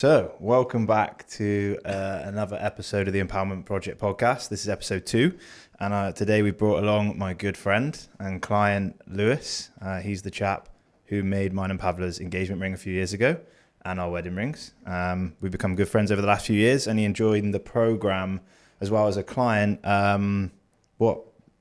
So, welcome back to another episode of the Empowerment Project podcast. This is episode 2, and today we brought along my good friend and client, Lewis. He's the chap who made mine and Pavla's engagement ring a few years ago, and our wedding rings. We've become good friends over the last few years, and he enjoyed the program as well as a client.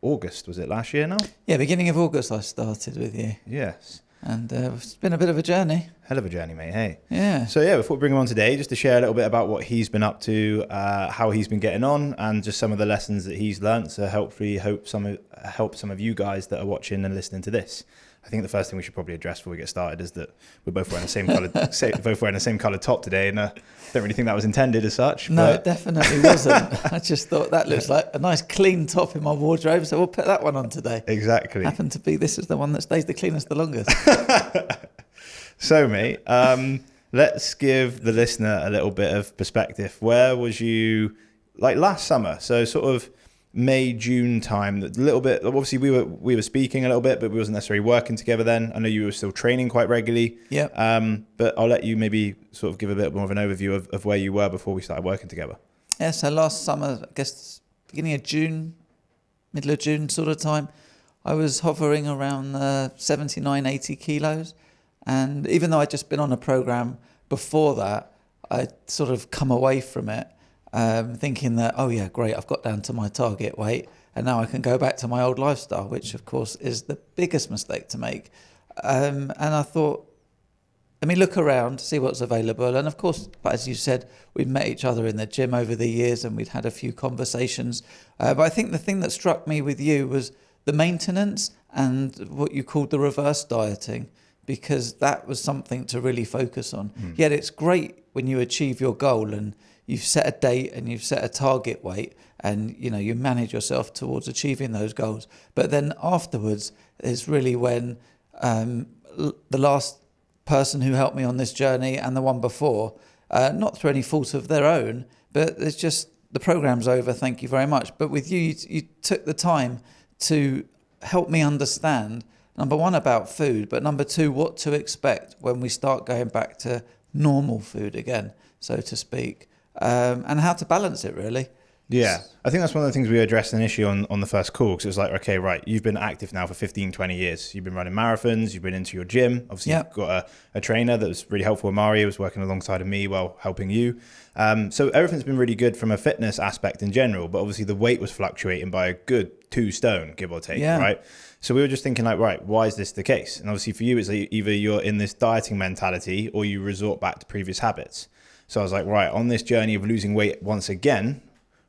August, was it last year now? Yeah, beginning of August I started with you. Yes. And it's been a bit of a journey. Hell of a journey, mate. Hey. Yeah. So before we bring him on today, just to share a little bit about what he's been up to, how he's been getting on, and just some of the lessons that he's learnt. So hopefully help some of you guys that are watching and listening to this. I think the first thing we should probably address before we get started is that we're both wearing the same colour, both wearing the same coloured top today, and don't really think that was intended as such. No, it definitely wasn't. I just thought that looks like a nice clean top in my wardrobe, so we'll put that one on today. Exactly. Happened to be this is the one that stays the cleanest the longest. So, mate, let's give the listener a little bit of perspective. Where was you like last summer? So sort of May, June time, a little bit. Obviously, we were speaking a little bit, but we wasn't necessarily working together then. I know you were still training quite regularly. Yeah. But I'll let you maybe sort of give a bit more of an overview of where you were before we started working together. Yeah, so last summer, I guess beginning of June, middle of June sort of time, I was hovering around 79, 80 kilos. And even though I'd just been on a program before that, I'd sort of come away from it thinking that, oh yeah, great, I've got down to my target weight and now I can go back to my old lifestyle, which of course is the biggest mistake to make. And I thought, let me look around, see what's available. And of course, as you said, we've met each other in the gym over the years and we'd had a few conversations. But I think the thing that struck me with you was the maintenance and what you called the reverse dieting, because that was something to really focus on. Yet it's great when you achieve your goal and you've set a date and you've set a target weight and you manage yourself towards achieving those goals. But then afterwards is really when the last person who helped me on this journey and the one before, not through any fault of their own, but it's just the program's over, thank you very much. But with you took the time to help me understand, number one, about food, but number two, what to expect when we start going back to normal food again, so to speak, and how to balance it, really. Yeah, I think that's one of the things we addressed initially on the first call, because it was like, okay, right, you've been active now for 15, 20 years. You've been running marathons, you've been into your gym. Obviously, You've got a trainer that was really helpful. Mario was working alongside of me while helping you. So everything's been really good from a fitness aspect in general, but obviously the weight was fluctuating by a good 2 stone, give or take, right? So we were just thinking like, right, why is this the case? And obviously for you, it's like either you're in this dieting mentality or you resort back to previous habits. So I was like, right, on this journey of losing weight once again,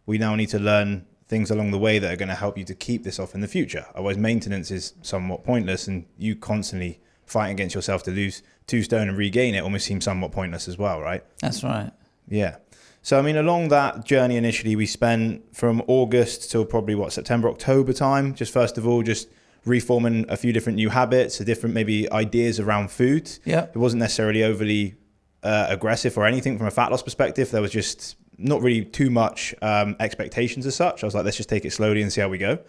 we now need to learn things along the way that are going to help you to keep this off in the future. Otherwise, maintenance is somewhat pointless, and you constantly fighting against yourself to lose 2 stone and regain it almost seems somewhat pointless as well, right? That's right. Yeah. So, I mean, along that journey initially, we spent from August till probably, September, October time, just first of all, just reforming a few different new habits, different maybe ideas around food. Yeah. It wasn't necessarily overly aggressive or anything from a fat loss perspective. There was just not really too much expectations as such. I was like, let's just take it slowly and see how we go.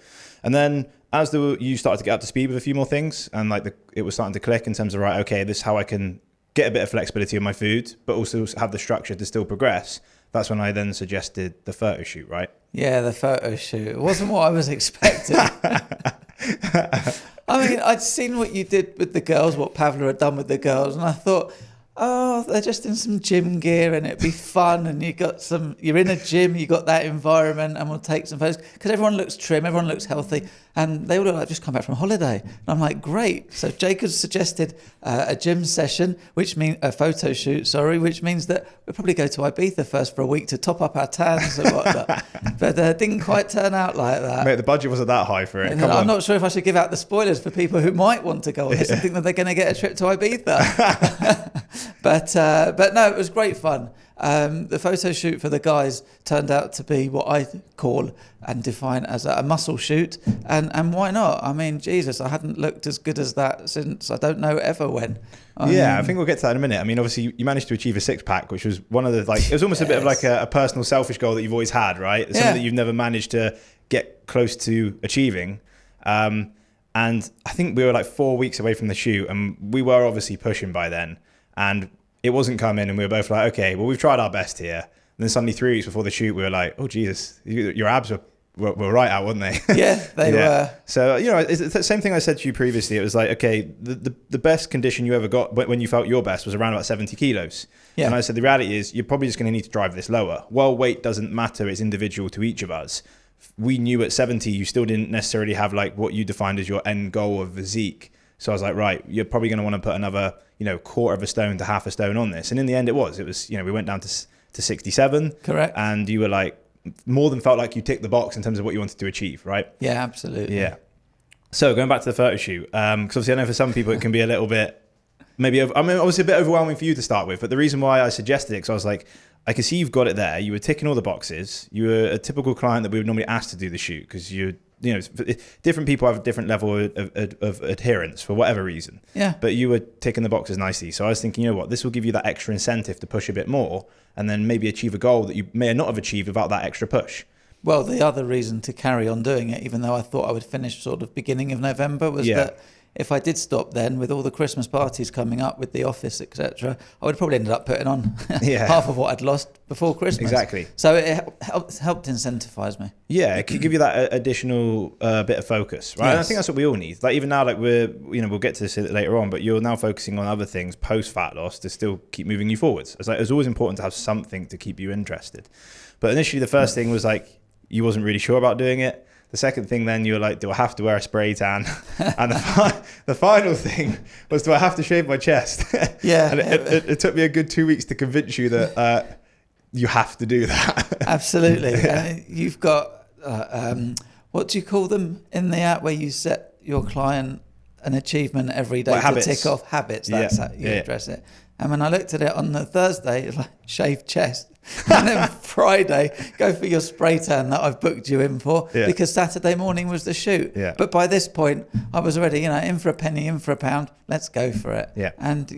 And then as you started to get up to speed with a few more things, and it was starting to click in terms of, right, okay, this is how I can get a bit of flexibility in my food, but also have the structure to still progress. That's when I then suggested the photo shoot, right? Yeah, the photo shoot. It wasn't what I was expecting. I mean, I'd seen what you did with the girls, what Pavla had done with the girls, and I thought, oh, they're just in some gym gear and it'd be fun, and you're in a gym, you got that environment, and we'll take some photos because everyone looks trim, everyone looks healthy, and they all look like just come back from holiday. And I'm like, great. So Jacob suggested a gym session, which means a photo shoot, which means that we'll probably go to Ibiza first for a week to top up our tans and whatnot. But didn't quite turn out like that. Mate, the budget wasn't that high for it. I'm not sure if I should give out the spoilers for people who might want to go on this and think that they're going to get a trip to Ibiza. But no, it was great fun. The photo shoot for the guys turned out to be what I call and define as a muscle shoot. And why not? I mean, Jesus, I hadn't looked as good as that since I don't know ever when. I think we'll get to that in a minute. I mean, obviously you managed to achieve a 6-pack, which was one of the, it was almost a bit of like a personal selfish goal that you've always had, right? It's something that you've never managed to get close to achieving. And I think we were like 4 weeks away from the shoot, and we were obviously pushing by then. And it wasn't coming, and we were both like, okay, well, we've tried our best here. And then suddenly 3 weeks before the shoot, we were like, oh, Jesus, your abs were right out, weren't they? Yeah, they were. So, it's the same thing I said to you previously. It was like, okay, the best condition you ever got when you felt your best was around about 70 kilos. Yeah. And I said, the reality is you're probably just going to need to drive this lower. While weight doesn't matter, it's individual to each of us. We knew at 70, you still didn't necessarily have like what you defined as your end goal of physique. So I was like, right, you're probably going to want to put another, quarter of a stone to half a stone on this. And in the end, it was, we went down to 67. Correct. And you were like, more than felt like you ticked the box in terms of what you wanted to achieve, right? Yeah, absolutely. Yeah. So going back to the photo shoot, because obviously I know for some people it can be a little bit, obviously a bit overwhelming for you to start with. But the reason why I suggested it, because I was like, I can see you've got it there. You were ticking all the boxes. You were a typical client that we would normally ask to do the shoot because different people have a different level of adherence for whatever reason. Yeah. But you were ticking the boxes nicely. So I was thinking, you know what, this will give you that extra incentive to push a bit more and then maybe achieve a goal that you may not have achieved without that extra push. Well, the other reason to carry on doing it, even though I thought I would finish sort of beginning of November, was that if I did stop then, with all the Christmas parties coming up with the office, etc., I would probably ended up putting on half of what I'd lost before Christmas. Exactly. So it helped incentivize me. Yeah, it could give you that additional bit of focus, right? Yes. And I think that's what we all need. Like even now, like we'll get to this later on, but you're now focusing on other things post fat loss to still keep moving you forwards. It's like it's always important to have something to keep you interested. But initially, the first thing was like you wasn't really sure about doing it. The second thing then you were like, do I have to wear a spray tan? And the final thing was, do I have to shave my chest? Yeah. And it took me a good 2 weeks to convince you that you have to do that. Absolutely. Yeah. You've got, what do you call them in the app where you set your client an achievement every day to tick off? Habits. That's how you address it. And when I looked at it on the Thursday, it was like shave chest. And then Friday, go for your spray tan that I've booked you in for, because Saturday morning was the shoot. Yeah. But by this point, I was already, in for a penny, in for a pound. Let's go for it. Yeah. And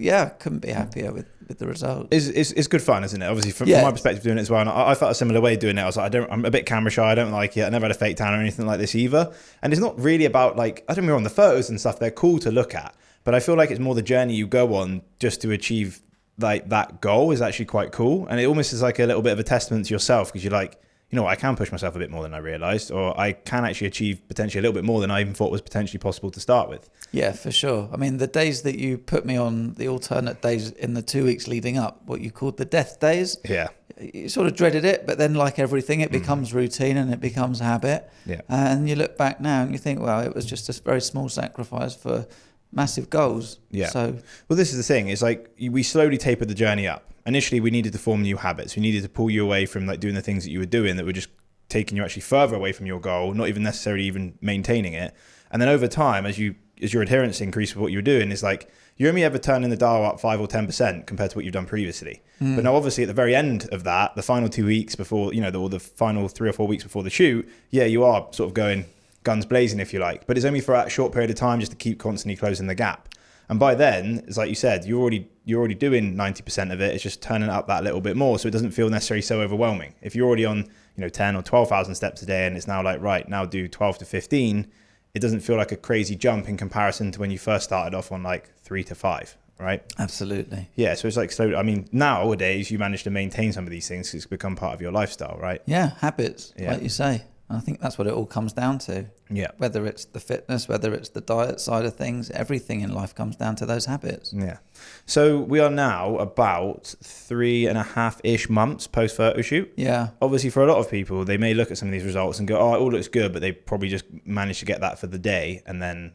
couldn't be happier with the results. It's good fun, isn't it? Obviously, from my perspective, doing it as well. And I felt a similar way doing it. I was like, I'm a bit camera shy. I don't like it. I never had a fake tan or anything like this either. And it's not really about like, I don't know, on the photos and stuff, they're cool to look at. But I feel like it's more the journey you go on just to achieve like that goal is actually quite cool. And it almost is like a little bit of a testament to yourself because you're like, you know what, I can push myself a bit more than I realized, or I can actually achieve potentially a little bit more than I even thought was potentially possible to start with. Yeah, for sure. I mean, the days that you put me on, the alternate days in the 2 weeks leading up, what you called the death days. Yeah. You sort of dreaded it, but then like everything, it becomes routine and it becomes habit. Yeah. And you look back now and you think, well, it was just a very small sacrifice for massive goals. Yeah. So, well, this is the thing. It's like we slowly tapered the journey up. Initially, we needed to form new habits. We needed to pull you away from like doing the things that you were doing that were just taking you actually further away from your goal, not even necessarily even maintaining it. And then over time, as your adherence increased with what you were doing, it's like you're only ever turning the dial up 5 or 10% compared to what you've done previously. But now, obviously, at the very end of that, the final 2 weeks before, or the final 3 or 4 weeks before the shoot, you are sort of going guns blazing, if you like, but it's only for a short period of time just to keep constantly closing the gap. And by then, it's like you said, you're already doing 90% of it. It's just turning it up that little bit more, so it doesn't feel necessarily so overwhelming. If you're already on 10 or 12,000 steps a day and it's now like, right, now do 12 to 15, it doesn't feel like a crazy jump in comparison to when you first started off on like 3 to 5, right? Absolutely. Yeah, so it's like slow. I mean, nowadays you manage to maintain some of these things because it's become part of your lifestyle, right? Yeah, habits, like you say. I think that's what it all comes down to. Yeah. Whether it's the fitness, whether it's the diet side of things, everything in life comes down to those habits. Yeah. So we are now about 3.5-ish months post photo shoot. Yeah. Obviously, for a lot of people, they may look at some of these results and go, "Oh, it all looks good," but they probably just managed to get that for the day, and then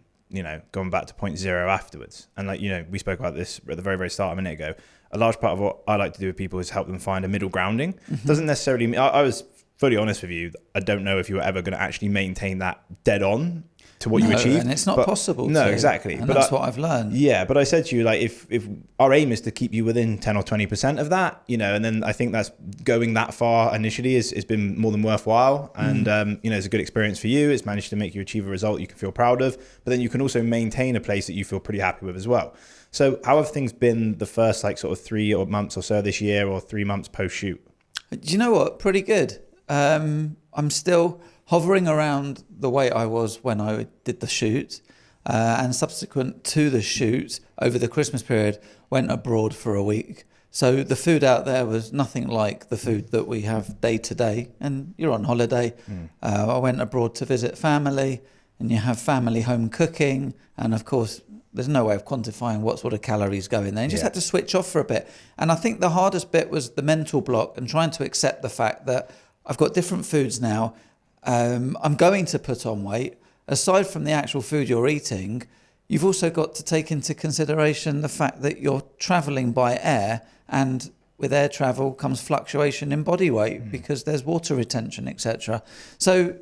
going back to point zero afterwards. And like we spoke about this at the very, very start a minute ago. A large part of what I like to do with people is help them find a middle grounding. Mm-hmm. Doesn't necessarily mean I was fully honest with you, I don't know if you were ever going to actually maintain that dead on to what you achieved. And it's not possible. No, exactly. And that's what I've learned. Yeah, but I said to you, like, if our aim is to keep you within 10 or 20% of that, and then I think that's going that far initially has been more than worthwhile. And, it's a good experience for you. It's managed to make you achieve a result you can feel proud of, but then you can also maintain a place that you feel pretty happy with as well. So how have things been the first like sort of 3 months or so this year, or 3 months post shoot? Do you know what? Pretty good. I'm still hovering around the weight I was when I did the shoot, and subsequent to the shoot over the Christmas period, went abroad for a week. So the food out there was nothing like the food that we have day to day. And you're on holiday. I went abroad to visit family, and you have family home cooking. And of course, there's no way of quantifying what sort of calories go in there. You just had to switch off for a bit. And I think the hardest bit was the mental block and trying to accept the fact that I've got different foods now. I'm going to put on weight. Aside from the actual food you're eating, you've also got to take into consideration the fact that you're traveling by air, and with air travel comes fluctuation in body weight because there's water retention, etc. So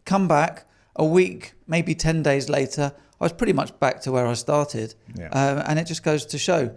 come back a week, maybe 10 days later, I was pretty much back to where I started. And it just goes to show,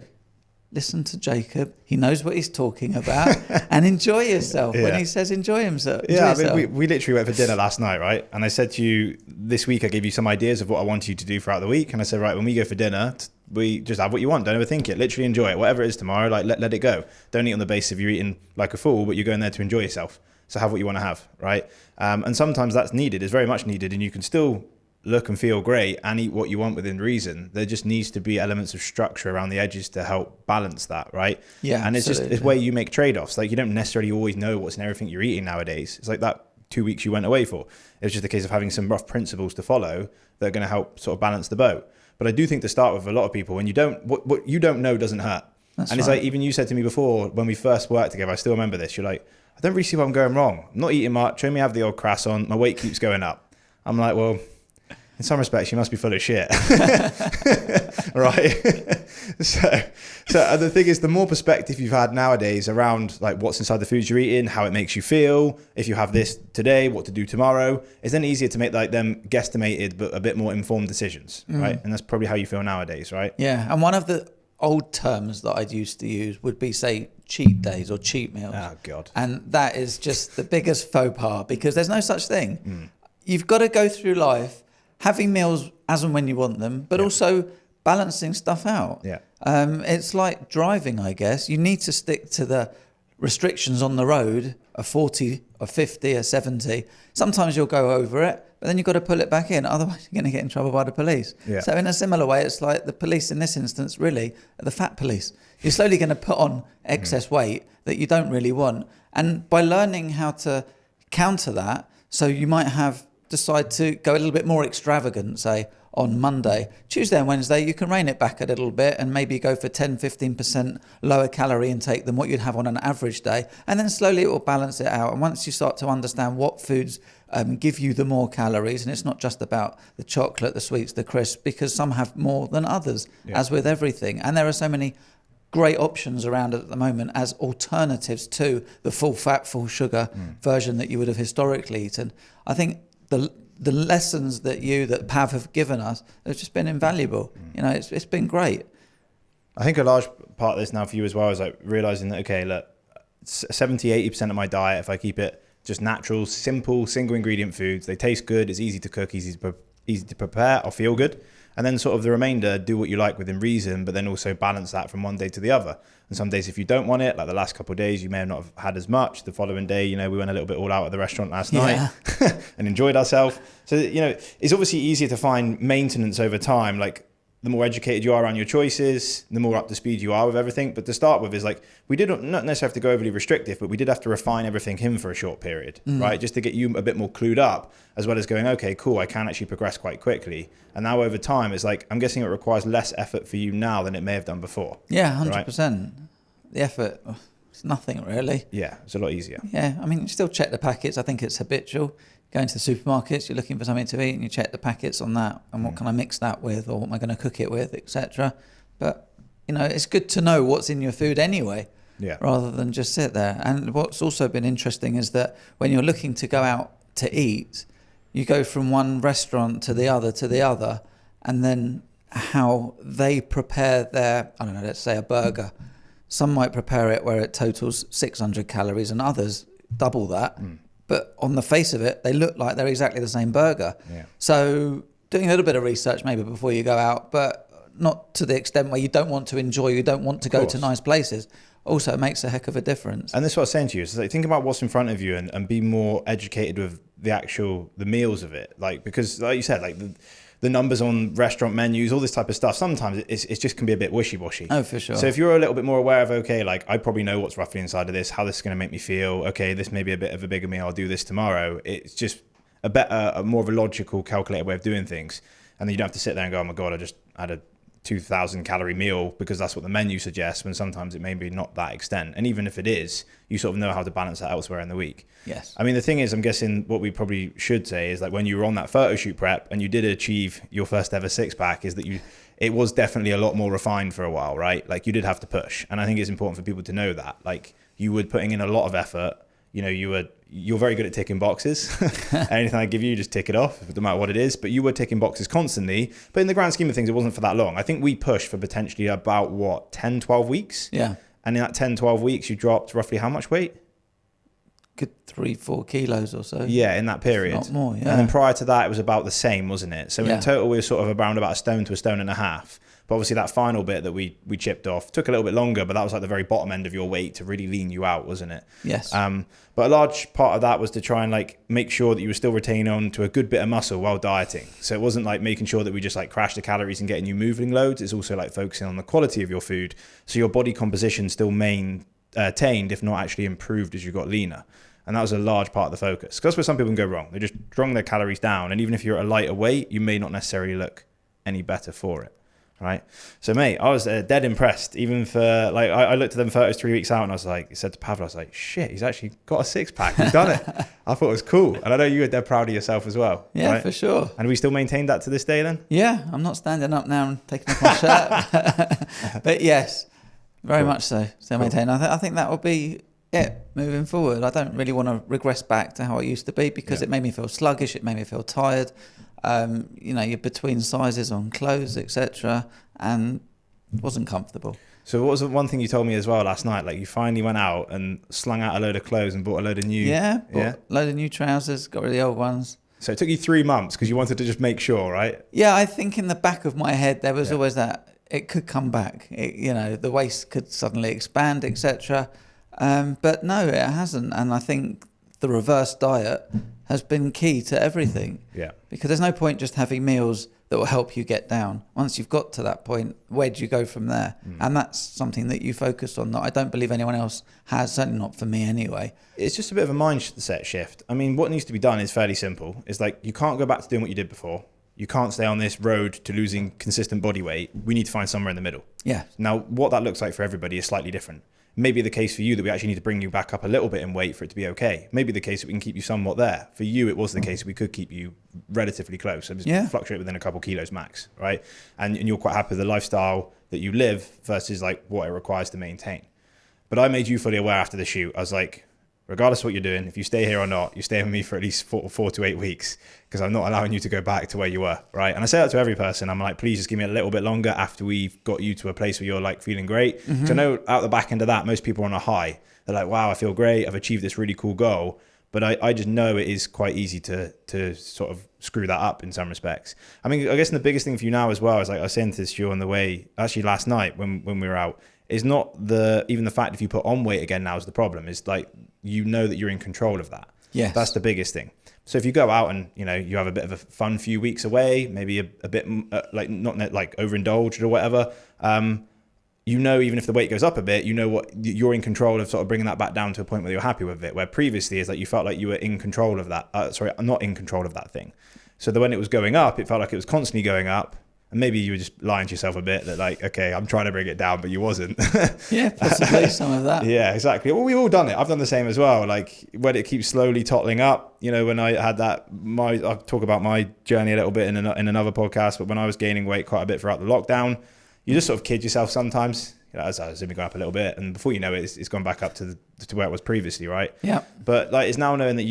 listen to Jacob. He knows what he's talking about, and enjoy yourself when he says enjoy himself. I mean, we literally went for dinner last night, right? And I said to you, this week I gave you some ideas of what I wanted you to do throughout the week. And I said, right, when we go for dinner, we just have what you want. Don't overthink it. Literally enjoy it. Whatever it is tomorrow, like let it go. Don't eat on the basis of you eating like a fool, but you're going there to enjoy yourself. So have what you want to have, right? And sometimes that's needed. It's very much needed. And you can still look and feel great and eat what you want within reason. There just needs to be elements of structure around the edges to help balance that, right? Yeah, and it's where you make trade-offs. Like, you don't necessarily always know what's in everything you're eating nowadays. It's like that 2 weeks you went away for. It was just a case of having some rough principles to follow that are going to help sort of balance the boat. But I do think to start with, a lot of people, when you don't, what you don't know doesn't hurt. That's and it's right. like, even you said to me before when we first worked together, I still remember this. You're like, I don't really see what I'm going wrong. I'm not eating much. I only have the old croissant. My weight keeps going up. I'm like, well, in some respects, you must be full of shit. Right? So the thing is, the more perspective you've had nowadays around like what's inside the foods you're eating, how it makes you feel, if you have this today, what to do tomorrow, it's then easier to make like them guesstimated but a bit more informed decisions, right? And that's probably how you feel nowadays, right? Yeah, and one of the old terms that I'd used to use would be, say, cheat days or cheat meals. Oh, God. And that is just the biggest faux pas, because there's no such thing. You've got to go through life having meals as and when you want them, but also balancing stuff out. It's like driving, I guess. You need to stick to the restrictions on the road, a 40, a 50, a 70. Sometimes you'll go over it, but then you've got to pull it back in. Otherwise, you're going to get in trouble by the police. So in a similar way, it's like the police in this instance really are the fat police. You're slowly going to put on excess weight that you don't really want. And by learning how to counter that, so you might decide to go a little bit more extravagant, say, on Monday. Tuesday and Wednesday, you can rein it back a little bit and maybe go for 10, 15% lower calorie intake than what you'd have on an average day. And then slowly it will balance it out. And once you start to understand what foods give you the more calories, and it's not just about the chocolate, the sweets, the crisps, because some have more than others, as with everything. And there are so many great options around at the moment as alternatives to the full fat, full sugar version that you would have historically eaten. I think the lessons that Pav have given us have just been invaluable. You know, it's been great. I think a large part of this now for you as well is like realizing that, okay, look, 70, 80% of my diet, if I keep it just natural, simple, single ingredient foods, they taste good, it's easy to cook, easy to prepare, I'll feel good. And then sort of the remainder, do what you like within reason, but then also balance that from one day to the other. And some days if you don't want it, like the last couple of days, you may have not have had as much. The following day, you know, we went a little bit all out at the restaurant last night and enjoyed ourselves. So, you know, it's obviously easier to find maintenance over time. Like, the more educated you are around your choices, the more up to speed you are with everything. But to start with is like, we did not necessarily have to go overly restrictive, but we did have to refine everything in for a short period, right? Just to get you a bit more clued up, as well as going, okay, cool, I can actually progress quite quickly. And now over time, it's like, I'm guessing it requires less effort for you now than it may have done before. Yeah, 100%. Right? The effort, it's nothing really. Yeah, it's a lot easier. Yeah, I mean, you still check the packets. I think it's habitual. Going to the supermarkets, you're looking for something to eat and you check the packets on that and what can I mix that with, or what am I going to cook it with, etc. But, you know, it's good to know what's in your food anyway, rather than just sit there. And what's also been interesting is that when you're looking to go out to eat, you go from one restaurant to the other, and then how they prepare their, I don't know, let's say a burger. Some might prepare it where it totals 600 calories and others double that. But on the face of it, they look like they're exactly the same burger. So doing a little bit of research maybe before you go out, but not to the extent where you don't want to enjoy, you don't want to go to nice places, also makes a heck of a difference. And this is what I was saying to you, is like, think about what's in front of you and be more educated with the meals of it. Like, because like you said, like the numbers on restaurant menus, all this type of stuff, sometimes it just can be a bit wishy-washy. Oh, for sure. So if you're a little bit more aware of, okay, like I probably know what's roughly inside of this, how this is going to make me feel, okay, this may be a bit of a bigger meal, I'll do this tomorrow. It's just a more of a logical, calculated way of doing things. And then you don't have to sit there and go, oh my God, I just had a 2,000 calorie meal because that's what the menu suggests, when sometimes it may be not that extent. And even if it is, you sort of know how to balance that elsewhere in the week. Yes. I mean, the thing is, I'm guessing what we probably should say is like when you were on that photo shoot prep and you did achieve your first ever six pack, is that it was definitely a lot more refined for a while, right? Like you did have to push. And I think it's important for people to know that, like you were putting in a lot of effort. You know, you're very good at ticking boxes. Anything I give you, just tick it off, no matter what it is. But you were ticking boxes constantly. But in the grand scheme of things, it wasn't for that long. I think we pushed for potentially about, 10, 12 weeks? Yeah. And in that 10, 12 weeks, you dropped roughly how much weight? Good 3-4 kilos or so. Yeah, in that period. Not more, yeah. And then prior to that, it was about the same, wasn't it? So yeah. in total, we were sort of around about a stone to a stone and a half. But obviously that final bit that we chipped off took a little bit longer, but that was like the very bottom end of your weight to really lean you out, wasn't it? Yes. But a large part of that was to try and like make sure that you were still retaining on to a good bit of muscle while dieting. So it wasn't like making sure that we just like crashed the calories and getting you moving loads. It's also like focusing on the quality of your food. So your body composition still maintained, if not actually improved as you got leaner. And that was a large part of the focus. Because that's where some people can go wrong. They just drong their calories down. And even if you're at a lighter weight, you may not necessarily look any better for it. Right. So, mate, I was dead impressed. Even for like, I looked at them photos 3 weeks out and I was like, said to Pavel, I was like, shit, he's actually got a six pack. He's done it. I thought it was cool. And I know you were dead proud of yourself as well. Yeah, right? For sure. And we still maintained that to this day then? Yeah. I'm not standing up now and taking off my shirt. But yes, very much so. Still maintain. I think that will be it moving forward. I don't really want to regress back to how it used to be because it made me feel sluggish. It made me feel tired. You know, you're between sizes on clothes, etc., and it wasn't comfortable. So what was the one thing you told me as well last night? Like you finally went out and slung out a load of clothes and bought a load of new... Yeah, a load of new trousers, got rid of the old ones. So it took you 3 months because you wanted to just make sure, right? Yeah, I think in the back of my head there was always that it could come back. You know, the waist could suddenly expand, etc. But no, it hasn't. And I think the reverse diet has been key to everything. Yeah. Because there's no point just having meals that will help you get down. Once you've got to that point, where do you go from there? And that's something that you focus on that I don't believe anyone else has, certainly not for me anyway. It's just a bit of a mindset shift. I mean, what needs to be done is fairly simple. It's like you can't go back to doing what you did before. You can't stay on this road to losing consistent body weight. We need to find somewhere in the middle. Yeah. Now, what that looks like for everybody is slightly different. Maybe the case for you that we actually need to bring you back up a little bit in weight for it to be okay. Maybe the case that we can keep you somewhat there. For you, it was the case that we could keep you relatively close. So just fluctuate within a couple kilos max, right? And you're quite happy with the lifestyle that you live versus like what it requires to maintain. But I made you fully aware after the shoot. I was like, regardless of what you're doing, if you stay here or not, you're staying with me for at least 4 to 8 weeks because I'm not allowing you to go back to where you were, right? And I say that to every person. I'm like, please just give me a little bit longer after we've got you to a place where you're like feeling great. So I know out the back end of that, most people are on a high. They're like, wow, I feel great. I've achieved this really cool goal. But I just know it is quite easy to sort of screw that up in some respects. I mean, I guess the biggest thing for you now as well is like I was saying this to you on the way, actually last night when we were out, is not even the fact if you put on weight again now is the problem. It's like, you know that you're in control of that. Yes. That's the biggest thing. So if you go out and, you know, you have a bit of a fun few weeks away, maybe a bit like not like overindulged or whatever, you know, even if the weight goes up a bit, you know what you're in control of sort of bringing that back down to a point where you're happy with it, where previously is like you felt like you were in control of that. Not in control of that thing. So that when it was going up, it felt like it was constantly going up. And maybe you were just lying to yourself a bit that like, okay, I'm trying to bring it down, but you wasn't. Yeah, possibly some of that. Yeah, exactly. Well, we've all done it. I've done the same as well. Like when it keeps slowly tottling up, you know, when I had that, I'll talk about my journey a little bit in another podcast, but when I was gaining weight quite a bit throughout the lockdown, you just sort of kid yourself sometimes. You know, as I was going up a little bit, and before you know it, it's gone back up to where it was previously, right? Yeah. But like, it's now knowing that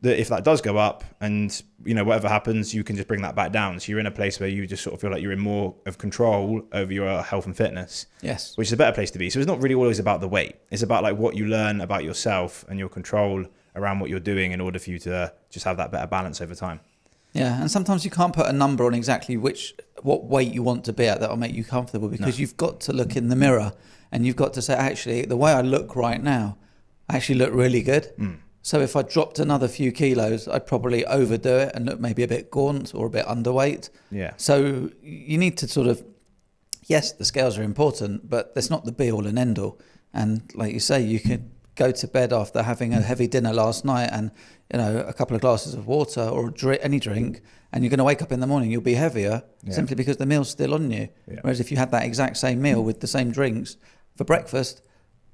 that if that does go up, and you know whatever happens, you can just bring that back down. So you're in a place where you just sort of feel like you're in more of control over your health and fitness. Yes. Which is a better place to be. So it's not really always about the weight. It's about like what you learn about yourself and your control around what you're doing in order for you to just have that better balance over time. Yeah, and sometimes you can't put a number on exactly what weight you want to be at that will make you comfortable because you've got to look in the mirror and you've got to say, actually, the way I look right now, I actually look really good. So if I dropped another few kilos, I'd probably overdo it and look maybe a bit gaunt or a bit underweight. Yeah. So you need to sort of, yes, the scales are important, but that's not the be all and end all. And like you say, you could go to bed after having a heavy dinner last night and, a couple of glasses of water or any drink, and you're going to wake up in the morning, you'll be heavier simply because the meal's still on you. Yeah. Whereas if you had that exact same meal with the same drinks for breakfast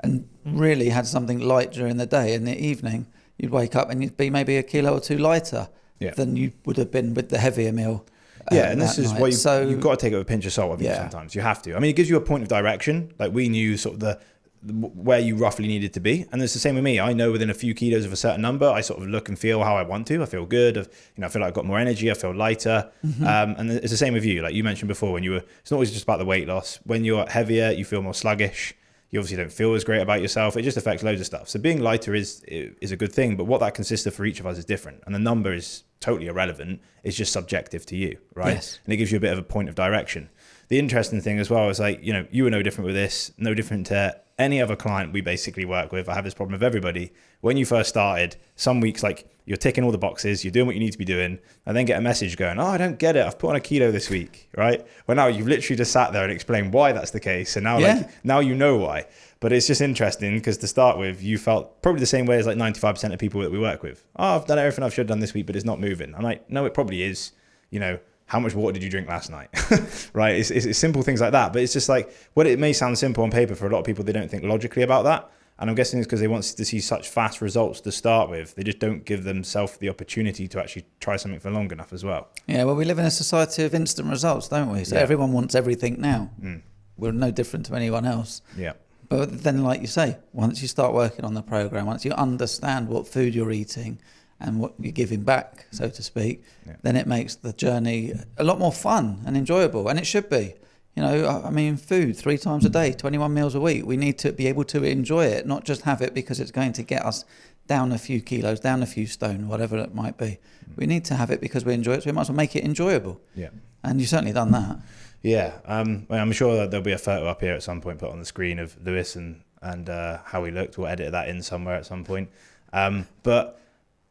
and really had something light during the day, in the evening, you'd wake up and you'd be maybe a kilo or two lighter than you would have been with the heavier meal. And this is why you've got to take it with a pinch of salt. I think sometimes you have to. I mean, it gives you a point of direction. Like we knew sort of where you roughly needed to be, and it's the same with me. I know within a few kilos of a certain number, I sort of look and feel how I want to. I feel good. I feel like I've got more energy. I feel lighter. And it's the same with you. Like you mentioned before, when it's not always just about the weight loss. When you're heavier, you feel more sluggish. You obviously don't feel as great about yourself. It just affects loads of stuff. So being lighter is a good thing, but what that consists of for each of us is different. And the number is totally irrelevant. It's just subjective to you, right? Yes. And it gives you a bit of a point of direction. The interesting thing as well is like, you were no different with this, no different to any other client we basically work with. I have this problem with everybody. When you first started, some weeks like you're ticking all the boxes, you're doing what you need to be doing, and then get a message going, I don't get it, I've put on a kilo this week, right? Well, now you've literally just sat there and explained why that's the case. And now now you know why. But it's just interesting because to start with, you felt probably the same way as like 95% of people that we work with. I've done everything I should have done this week, but it's not moving. I'm like, no, it probably is. How much water did you drink last night? Right? It's simple things like that. But it's just like, it may sound simple on paper for a lot of people, they don't think logically about that. And I'm guessing it's because they want to see such fast results to start with. They just don't give themselves the opportunity to actually try something for long enough as well. Yeah, well, we live in a society of instant results, don't we? So everyone wants everything now. We're no different to anyone else. Yeah. But then, like you say, once you start working on the program, once you understand what food you're eating and what you're giving back, so to speak, then it makes the journey a lot more fun and enjoyable. And it should be. Food 3 times a day, 21 meals a week. We need to be able to enjoy it, not just have it because it's going to get us down a few kilos, down a few stone, whatever it might be. We need to have it because we enjoy it, so we might as well make it enjoyable. Yeah. And you've certainly done that. Yeah. I'm sure that there'll be a photo up here at some point put on the screen of Lewis and how he looked. We'll edit that in somewhere at some point. But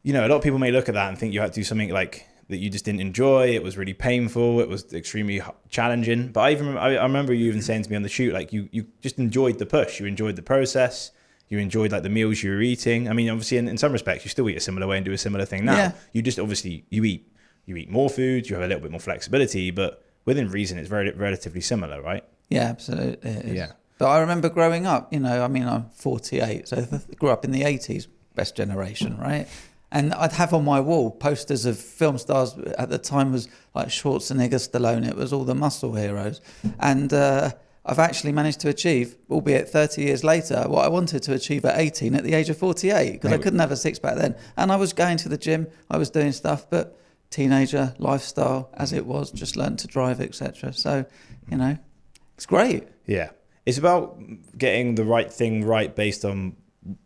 a lot of people may look at that and think you had to do something like that you just didn't enjoy. It was really painful. It was extremely challenging. But I remember you even saying to me on the shoot, like you just enjoyed the push. You enjoyed the process. You enjoyed like the meals you were eating. I mean, obviously in some respects, you still eat a similar way and do a similar thing now. Yeah. You just obviously you eat more food. You have a little bit more flexibility, but within reason, it's very relatively similar, right? Yeah, absolutely. It is. Yeah. But I remember growing up. I'm 48, so I grew up in the 80s, best generation, right? And I'd have on my wall posters of film stars. At the time was like Schwarzenegger, Stallone. It was all the muscle heroes. And I've actually managed to achieve, albeit 30 years later, what I wanted to achieve at 18 at the age of 48, because I couldn't have a six-pack then. And I was going to the gym, I was doing stuff, but teenager lifestyle as it was, just learned to drive, etc. So, it's great. Yeah. It's about getting the right thing right based on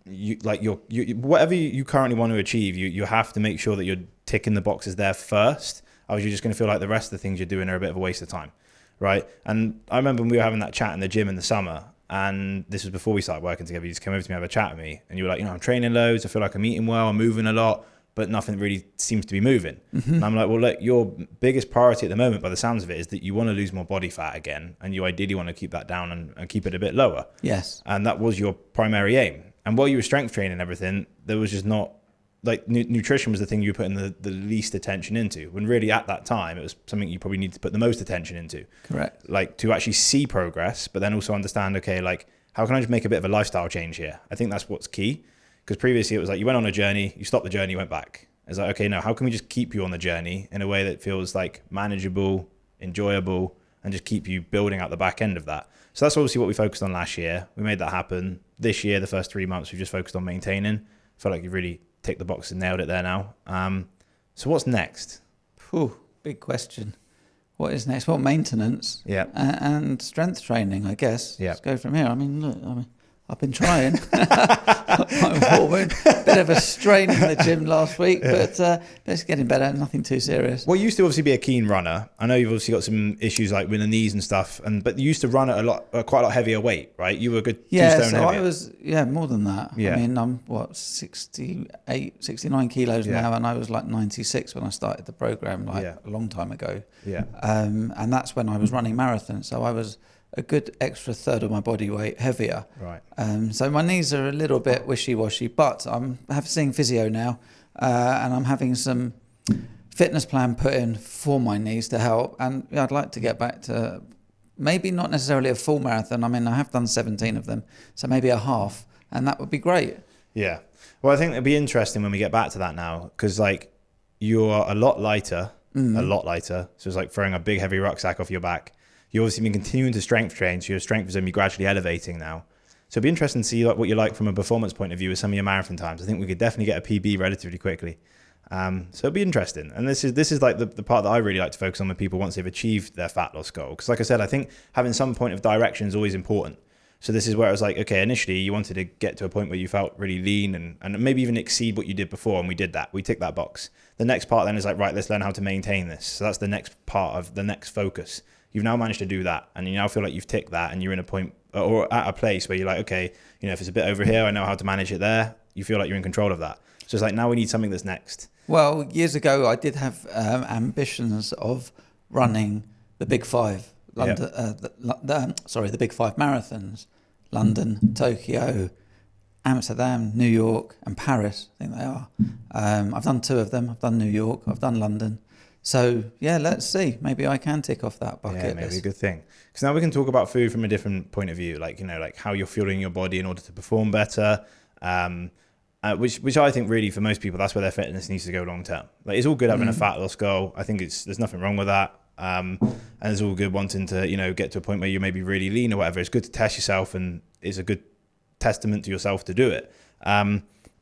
whatever you currently want to achieve. You have to make sure that you're ticking the boxes there first, or you're just going to feel like the rest of the things you're doing are a bit of a waste of time, right? And I remember when we were having that chat in the gym in the summer, and this was before we started working together. You just came over to me, have a chat with me, and you were like, I'm training loads, I feel like I'm eating well, I'm moving a lot, but nothing really seems to be moving. Mm-hmm. And I'm like, well, look, your biggest priority at the moment, by the sounds of it, is that you want to lose more body fat again, and you ideally want to keep that down and keep it a bit lower. Yes. And that was your primary aim. And while you were strength training and everything, there was just not, like, nutrition was the thing you were putting the least attention into, when really at that time, it was something you probably need to put the most attention into. Correct. Like, to actually see progress, but then also understand, okay, like, how can I just make a bit of a lifestyle change here? I think that's what's key. Because previously it was like, you went on a journey, you stopped the journey, you went back. It's like, okay, now how can we just keep you on the journey in a way that feels like manageable, enjoyable, and just keep you building out the back end of that? So that's obviously what we focused on last year. We made that happen. This year, the first 3 months, we've just focused on maintaining. I feel like you've really ticked the box and nailed it there now. So what's next? Big question. What is next? Well, maintenance. Yeah. And strength training, I guess. Yeah. Let's go from here. I mean, look, I've been trying. wound. Bit of a strain in the gym last week, but it's getting better. Nothing too serious. Well, you used to obviously be a keen runner. I know you've obviously got some issues like with the knees and stuff, but you used to run at quite a lot heavier weight, right? You were a good 2 stone so heavier. I was more than that. Yeah. I mean, I'm 68, 69 kilos now, and I was like 96 when I started the program, a long time ago. Yeah. And that's when I was running marathons, so I was a good extra third of my body weight heavier. Right. So my knees are a little bit wishy-washy, but I'm seeing physio now, and I'm having some fitness plan put in for my knees to help. And I'd like to get back to maybe not necessarily a full marathon. I mean, I have done 17 of them, so maybe a half, and that would be great. Yeah. Well, I think it'd be interesting when we get back to that now, because like you're a lot lighter. So it's like throwing a big heavy rucksack off your back. You've obviously been continuing to strength train, so your strength is only gradually elevating now. So it'd be interesting to see what you're like from a performance point of view with some of your marathon times. I think we could definitely get a PB relatively quickly. So it'd be interesting. And this is like the part that I really like to focus on with people once they've achieved their fat loss goal. Because like I said, I think having some point of direction is always important. So this is where it was like, okay, initially you wanted to get to a point where you felt really lean and maybe even exceed what you did before. And we did that. We ticked that box. The next part then is like, right, let's learn how to maintain this. So that's the next part of the next focus. You've now managed to do that, and you now feel like you've ticked that, and you're in a point or at a place where you're like, okay, if it's a bit over here, I know how to manage it there. You feel like you're in control of that. So it's like, now we need something that's next. Well, years ago, I did have ambitions of running the Big Five, London, the Big Five marathons, London, Tokyo, Amsterdam, New York, and Paris. I think they are. I've done 2 of them. I've done New York. I've done London. So yeah, let's see. Maybe I can tick off that bucket list. Yeah, maybe a good thing. Because now we can talk about food from a different point of view, like like how you're fueling your body in order to perform better. Which I think really for most people that's where their fitness needs to go long term. Like it's all good having a fat loss goal. I think there's nothing wrong with that. And it's all good wanting to get to a point where you're maybe really lean or whatever. It's good to test yourself, and it's a good testament to yourself to do it.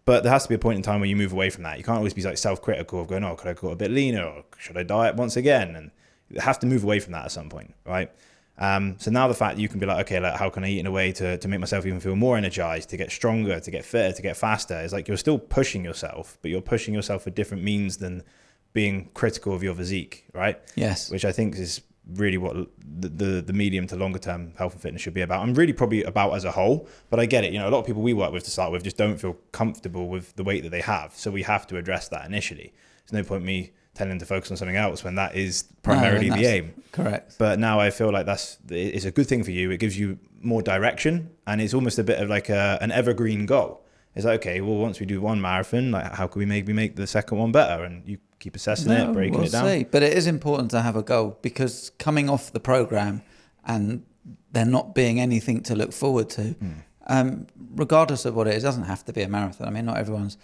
But there has to be a point in time where you move away from that. You can't always be like self-critical of going, oh, could I go a bit leaner, or should I diet once again? And you have to move away from that at some point, right? So now the fact that you can be like, okay, like, how can I eat in a way to make myself even feel more energized, to get stronger, to get fitter, to get faster? It's like you're still pushing yourself, but you're pushing yourself for different means than being critical of your physique, right? Yes. Which I think is really what the medium to longer term health and fitness should be about, and really probably about as a whole. But I get it, a lot of people we work with to start with just don't feel comfortable with the weight that they have, so we have to address that initially. There's no point me telling them to focus on something else when that is primarily the aim. Correct. But now I feel like it's a good thing for you. It gives you more direction, and it's almost a bit of like an evergreen goal. It's like, okay, well, once we do one marathon, like how can we maybe make the second one better? And you keep assessing it, breaking it down. See. But it is important to have a goal, because coming off the program and there not being anything to look forward to, regardless of what it doesn't have to be a marathon. I mean, not everyone's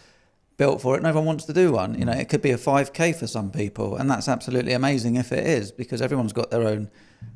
built for it, and everyone wants to do one. It could be a 5K for some people, and that's absolutely amazing if it is, because everyone's got their own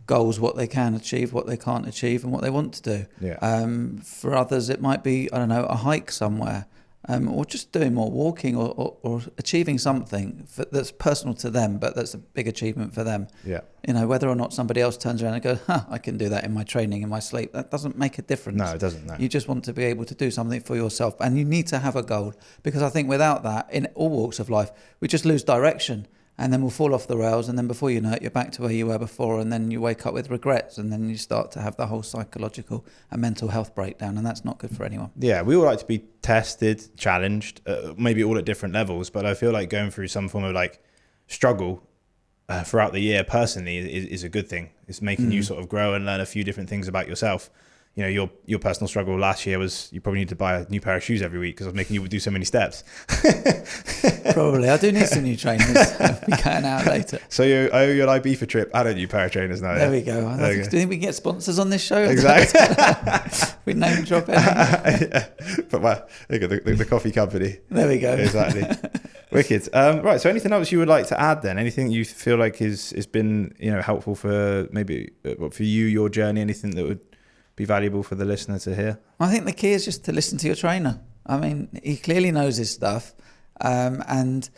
goals, what they can achieve, what they can't achieve, and what they want to do. Yeah. For others, it might be, I don't know, a hike somewhere, or just doing more walking, or achieving something that's personal to them, but that's a big achievement for them. Yeah. Whether or not somebody else turns around and goes, I can do that in my training, in my sleep, that doesn't make a difference. No, it doesn't. No. You just want to be able to do something for yourself, and you need to have a goal, because I think without that, in all walks of life, we just lose direction, and then we'll fall off the rails, and then before you know it, you're back to where you were before, and then you wake up with regrets, and then you start to have the whole psychological and mental health breakdown, and that's not good for anyone. Yeah, we all like to be tested, challenged, maybe all at different levels, but I feel like going through some form of like struggle throughout the year personally is a good thing. It's making you sort of grow and learn a few different things about yourself. Your personal struggle last year was you probably need to buy a new pair of shoes every week because I was making you do so many steps. Probably. I do need some new trainers. I'll be going out later. So you owe your Ibiza trip and a new pair of trainers now. There we go. Do you think we can get sponsors on this show? Exactly. We name drop it. Yeah. But the coffee company. There we go. Exactly. Wicked. Right. So anything else you would like to add then? Anything you feel like has been helpful for maybe for you, your journey? Anything that would be valuable for the listener to hear? I think the key is just to listen to your trainer. I mean, he clearly knows his stuff, and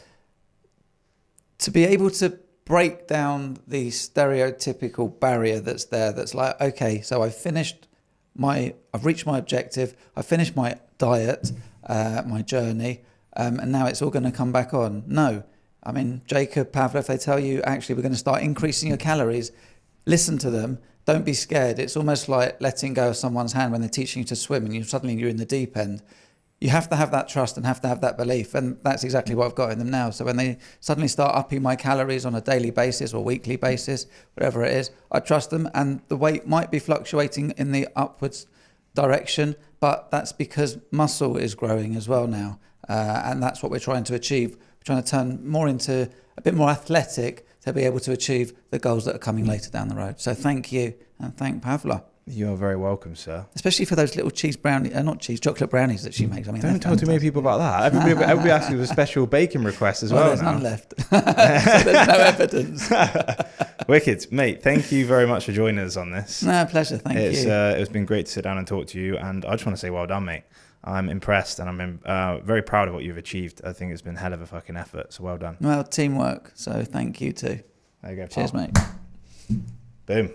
to be able to break down the stereotypical barrier that's there. That's like, okay, so I've reached my objective. I finished my diet, my journey, and now it's all going to come back on. No. I mean, Jacob, Pavlo, if they tell you, actually, we're going to start increasing your calories, listen to them. Don't be scared. It's almost like letting go of someone's hand when they're teaching you to swim and you're in the deep end. You have to have that trust and have to have that belief. And that's exactly what I've got in them now. So when they suddenly start upping my calories on a daily basis or weekly basis, whatever it is, I trust them. And the weight might be fluctuating in the upwards direction, but that's because muscle is growing as well now. And that's what we're trying to achieve. We're trying to turn more into a bit more athletic to be able to achieve the goals that are coming later down the road. So thank you, and thank Pavla. You're very welcome, sir. Especially for those little chocolate brownies that she makes. I mean, don't tell too many people about that. Everybody asks you a special bacon request as well. There's none left. So there's no evidence. Wicked, mate. Thank you very much for joining us on this. No, pleasure. Thank you. It's been great to sit down and talk to you, and I just want to say well done, mate. I'm impressed, and I'm very proud of what you've achieved. I think it's been a hell of a fucking effort, so well done. Well, teamwork, so thank you too. There you go, pal. Cheers, mate. Boom.